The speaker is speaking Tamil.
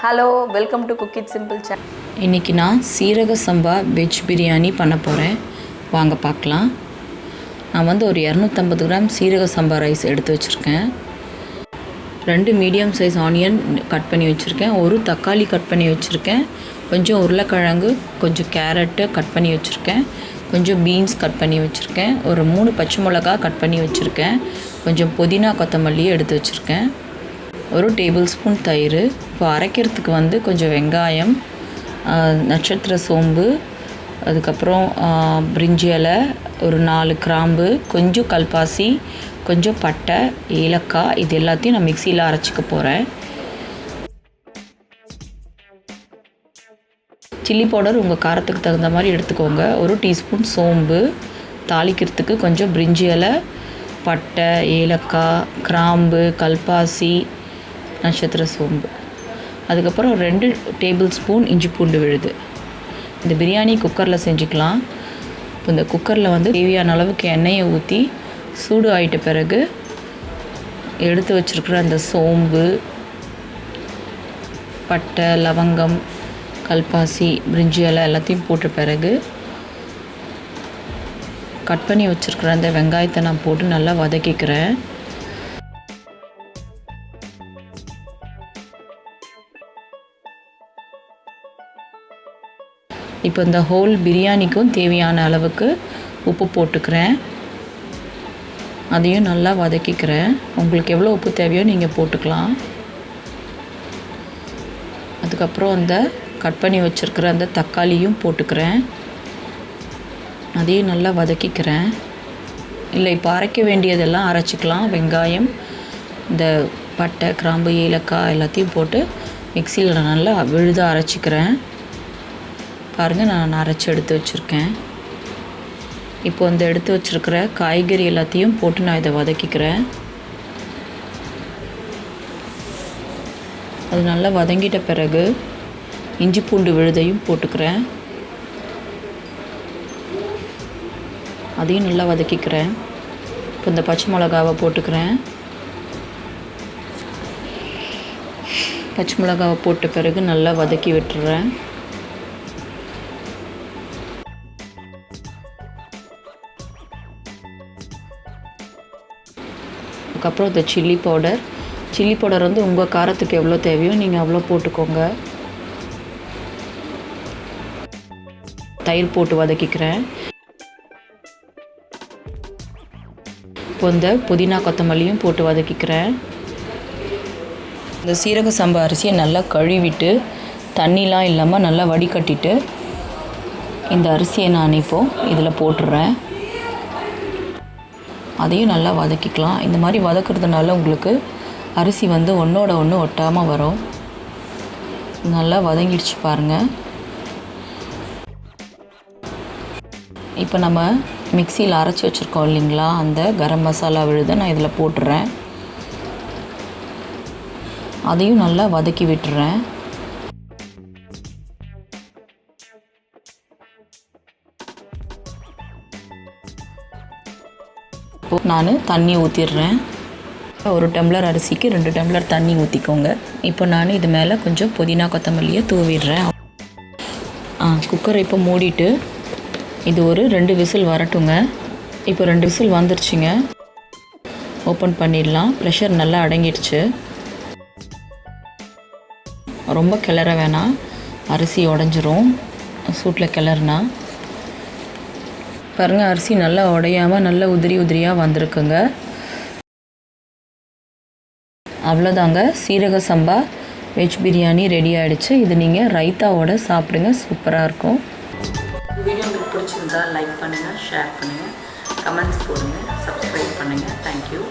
Hello, welcome to cook it simple channel. இன்றைக்கி நான் சீரக சம்பா வெஜ் பிரியாணி பண்ண போகிறேன். வாங்க பார்க்கலாம். நான் ஒரு 250 கிராம் சீரக சம்பா ரைஸ் எடுத்து வச்சுருக்கேன். 2 மீடியம் சைஸ் ஆனியன் கட் பண்ணி வச்சுருக்கேன். ஒரு தக்காளி கட் பண்ணி வச்சுருக்கேன். கொஞ்சம் உருளைக்கிழங்கு, கொஞ்சம் கேரட்டு கட் பண்ணி வச்சுருக்கேன். கொஞ்சம் பீன்ஸ் கட் பண்ணி வச்சுருக்கேன். ஒரு 3 பச்சை மிளகா கட் பண்ணி வச்சுருக்கேன். கொஞ்சம் புதினா கொத்தமல்லியை எடுத்து வச்சுருக்கேன். ஒரு டேபிள் ஸ்பூன் தயிர். இப்போ அரைக்கிறதுக்கு கொஞ்சம் வெங்காயம், நட்சத்திர சோம்பு, அதுக்கப்புறம் பிரிஞ்சி இலை, ஒரு 4 கிராம்பு, கொஞ்சம் கல்பாசி, கொஞ்சம் பட்டை, ஏலக்காய், இது எல்லாத்தையும் நான் மிக்சியில் அரைச்சிக்க போகிறேன். சில்லி பவுடர் உங்கள் காரத்துக்கு தகுந்த மாதிரி எடுத்துக்கோங்க. ஒரு டீஸ்பூன் சோம்பு, தாளிக்கிறதுக்கு கொஞ்சம் பிரிஞ்சி இலை, பட்டை, ஏலக்காய், கிராம்பு, கல்பாசி, நட்சத்திர சோம்பு, அதுக்கப்புறம் 2 டேபிள் ஸ்பூன் இஞ்சி பூண்டு விழுது. இந்த பிரியாணி குக்கரில் செஞ்சுக்கலாம். இப்போ இந்த குக்கரில் தேவையான அளவுக்கு எண்ணெயை ஊற்றி சூடு ஆகிட்ட பிறகு எடுத்து வச்சுருக்கிற அந்த சோம்பு, பட்டை, லவங்கம், கல்பாசி, பிரிஞ்சி இலை எல்லாத்தையும் போட்ட பிறகு கட் பண்ணி வச்சுருக்கிற அந்த வெங்காயத்தை நான் போட்டு நல்லா வதக்கிக்கிறேன். இப்போ இந்த ஹோல் பிரியாணிக்கும் தேவையான அளவுக்கு உப்பு போட்டுக்கிறேன். அதையும் நல்லா வதக்கிக்கிறேன். உங்களுக்கு எவ்வளோ உப்பு தேவையோ நீங்கள் போட்டுக்கலாம். அதுக்கப்புறம் அந்த கட் பண்ணி வச்சுருக்கிற அந்த தக்காளியும் போட்டுக்கிறேன். அதையும் நல்லா வதக்கிக்கிறேன். இல்லை, இப்போ அரைக்க வேண்டியதெல்லாம் அரைச்சிக்கலாம். வெங்காயம், இந்த பட்டை, கிராம்பு, ஏலக்காய் எல்லாத்தையும் போட்டு மிக்சியில் நான் நல்லா விழுதாக அரைச்சிக்கிறேன். பாருங்கள், நான் அரைச்சி எடுத்து வச்சுருக்கேன். இப்போ எடுத்து வச்சுருக்கிற காய்கறி எல்லாத்தையும் போட்டு நான் இதை வதக்கிக்கிறேன். அது நல்லா வதங்கிட்ட பிறகு இஞ்சி பூண்டு விழுதையும் போட்டுக்கிறேன். அதையும் நல்லா வதக்கிக்கிறேன். இப்போ இந்த பச்சை மிளகாவை போட்டுக்கிறேன். பச்சை மிளகாவை போட்ட பிறகு நல்லா வதக்கி விட்டுறேன். அதுக்கப்புறம் இந்த சில்லி பவுடர் உங்கள் காரத்துக்கு எவ்வளோ தேவையோ நீங்கள் அவ்வளோ போட்டுக்கோங்க. தயிர் போட்டு வதக்கிக்கிறேன். இப்போ இந்த புதினா கொத்தமல்லியும் போட்டு வதக்கிக்கிறேன். இந்த சீரக சம்பா அரிசியை நல்லா கழுவிட்டு தண்ணிலாம் இல்லாமல் நல்லா வடிகட்டிட்டு இந்த அரிசியை நான் இப்போது இதில் போட்டுடுறேன். அதையும் நல்லா வதக்கிக்கலாம். இந்த மாதிரி வதக்கிறதுனால உங்களுக்கு அரிசி ஒன்றோட ஒன்று ஒட்டாமல் வரும். நல்லா வதங்கிடுச்சு பாருங்கள். இப்போ நம்ம மிக்சியில் அரைச்சி வச்சுருக்கோம் இல்லைங்களா, அந்த கரம் மசாலா விழுதை நான் இதில் போட்டுறேன். அதையும் நல்லா வதக்கி விட்டுறேன். நான் தண்ணி ஊற்றிடுறேன். ஒரு டம்ளர் அரிசிக்கு 2 டம்ளர் தண்ணி ஊற்றிக்கோங்க. இப்போ நான் இது மேலே கொஞ்சம் புதினா கொத்தமல்லியை தூவிடுறேன். குக்கரை இப்போ மூடிட்டு இது ஒரு 2 விசில் வரட்டுங்க. இப்போ 2 விசில் வந்துருச்சுங்க. ஓப்பன் பண்ணிடலாம். ப்ரெஷர் நல்லா அடங்கிடுச்சு. ரொம்ப கிளற வேணாம், அரிசி உடஞ்சிரும் சூட்டில் கிளறுனா. பாருங்கள், அரிசி நல்லா உடையாமல் நல்லா உதிரியாக வந்திருக்குங்க. அவ்வளோதாங்க, சீரக சம்பா வெஜ் பிரியாணி ரெடி ஆகிடுச்சு. இது நீங்கள் ரைத்தாவோட சாப்பிடுங்க, சூப்பராக இருக்கும். வீடியோ உங்களுக்கு பிடிச்சிருந்தா லைக் பண்ணுங்கள், ஷேர் பண்ணுங்கள், கமெண்ட்ஸ் போடுங்க, சப்ஸ்கிரைப் பண்ணுங்கள். தேங்க்யூ.